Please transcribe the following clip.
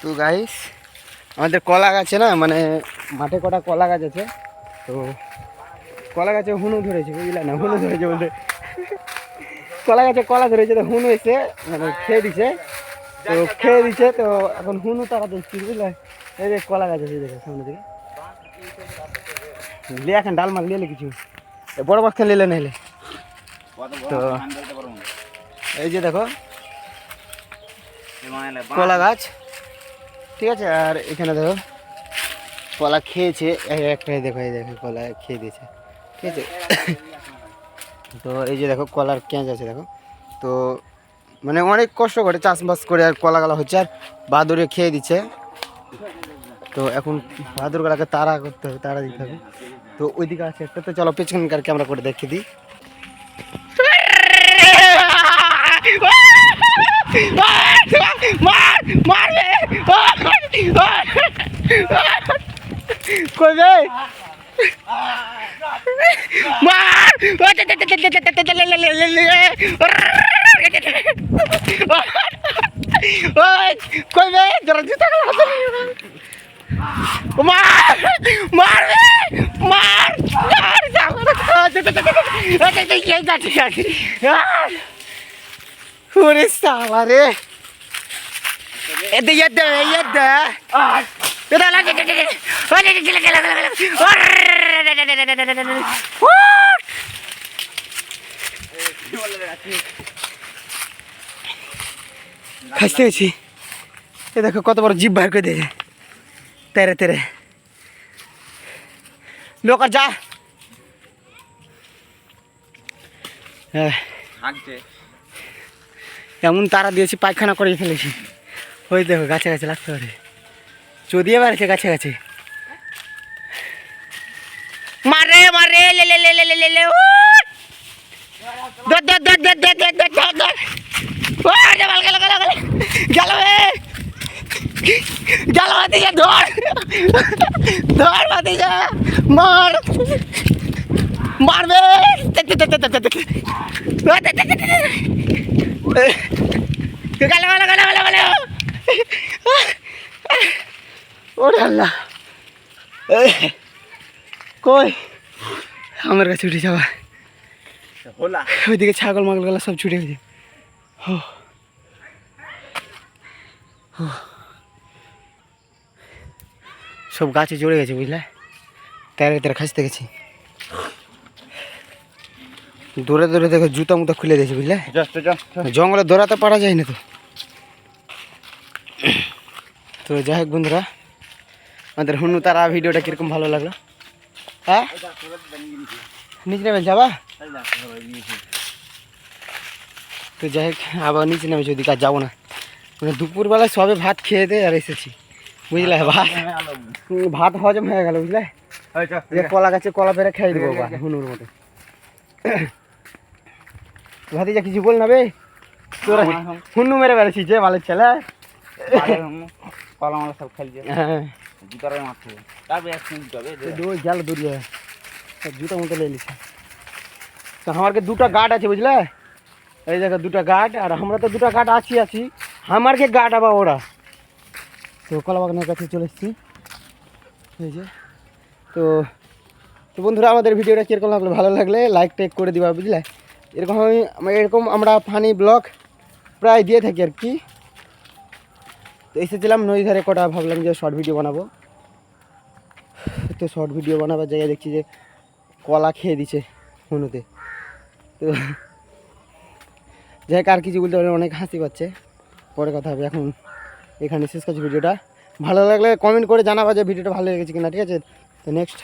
তো গাইস আমাদের কলা গাছে না মানে মাঠে কটা কলা গাছ আছে, তো কলা গাছে হুনু ধরেছে বুঝলে না, হুনু ধরেছে বলতে কলা গাছে কলা ধরেছে, তো হুনু এসে মানে খেয়ে দিছে, তো এখন হুনু তারা দেখছি বুঝলে। এই যে কলা গাছ আছে দেখো সামনে দিকে, লিয়ে এখন ডাল মাল লিয়ে কিছু বড় বাচ্চা নিলে নাইলে। তো এই যে দেখো কলা গাছ, ঠিক আছে। আর এখানে দেখো কলা খেয়েছে একটাই, দেখো এই দেখো কলা খেয়ে দিয়েছে, ঠিক আছে। তো এই যে দেখো কলার ক্যাঁচ আছে দেখো, তো মানে অনেক কষ্ট করে চাষবাস করে আর কলাগালা হচ্ছে, আর বাদুড়ে খেয়ে দিচ্ছে। তো এখন বাদুরগুলাকে তাড়া করতে হবে, তাড়া দিতে হবে। তো ওইদিকে আছে একটা, তো চলো পেছনকার ক্যামেরা করে দেখে দিই। খাইতে গেছি, এ দেখো কত বড় জিভ বাইর করে দিয়েছে, তেরে তেরে লোক আর যা। হ্যাঁ এমন তারা দিয়েছি পায়খানা করে ফেলেছি, ওই দেখো গাছে গাছে লাগতে পারে, চদিয়ে বেড়েছে গাছে গাছে। মারে মারে লে লে লে লে লে লে লে দর দর দর দর দর দর দর দর ও গেল গেল গেল গেল গেল গেল ভাতিজা, ধর ধর ভাতিজা, মার মারবে গেল গেল গেল গেল গেল ওরে আল্লাহ, কই আমার কাছে উঠে যাওয়া, ওইদিকে ছাগল মাগল গেলা সব ছুটে গেছে। সব গাছে চড়ে গেছে বুঝলে, তেরে তেরে খাসতে গেছি, দৌড়ে দৌড়ে দেখো জুতা মুতা খুলে দিয়েছে বুঝলে, জঙ্গলে দৌড়াতে পারা যায় না। তো যাই হোক বন্ধুরা, আমাদের হুনু তারা ভিডিওটা কিরকম ভালো লাগলো, হ্যাঁ নিচে নেমে যাবা, তো যাই হোক আবার নিচে নেমেছি, ওদিকে আর যাবো না, মানে দুপুরবেলায় সবে ভাত খেয়ে দিয়ে আর এসেছি বুঝলে, ভাত হজম হয়ে গেল বুঝলে, কলা গাছে কলা পেরে খেয়ে দেবো হুনুর মতো। ভাতিজা কিছু বল না বে, তোরা হুন্নু মেরে বেড়েছিস যে মালের ছেলে, কলা মালা সব খেলছে, হ্যাঁ গেল দূরিয়ে জুতো মতো লে লিছে। তো আমারকে দুটো গার্ড আছে বুঝলে, এই দেখো দুটো গার্ড, আর আমরা তো দুটো গার্ড আছি আমারকে গার্ড আবার ওরা। তো কলা বাগানের কাছে চলে এসেছি এই যে। তো তো বন্ধুরা আমাদের ভিডিওটা কীরকম লাগলো, ভালো লাগলে লাইক টেক করে দিবা বুঝলে, এরকম আমরা ফানি ব্লগ প্রায় দিয়ে থাকি আর কি। তো এসেছিলাম নদী ধারে কটা, ভাবলাম যে শর্ট ভিডিও বানাবো, তো শর্ট ভিডিও বানাবার জায়গায় দেখছি যে কলা খেয়ে দিছে হুনুতে। তো যাই হোক আর কিছু বলতে পারে, অনেক হাসি পাচ্ছে, পরে কথা হবে। এখন এখানে শেষ করছি ভিডিওটা, ভালো লাগলে কমেন্ট করে জানাবা যে ভিডিওটা ভালো লেগেছে কিনা, ঠিক আছে। তো নেক্সট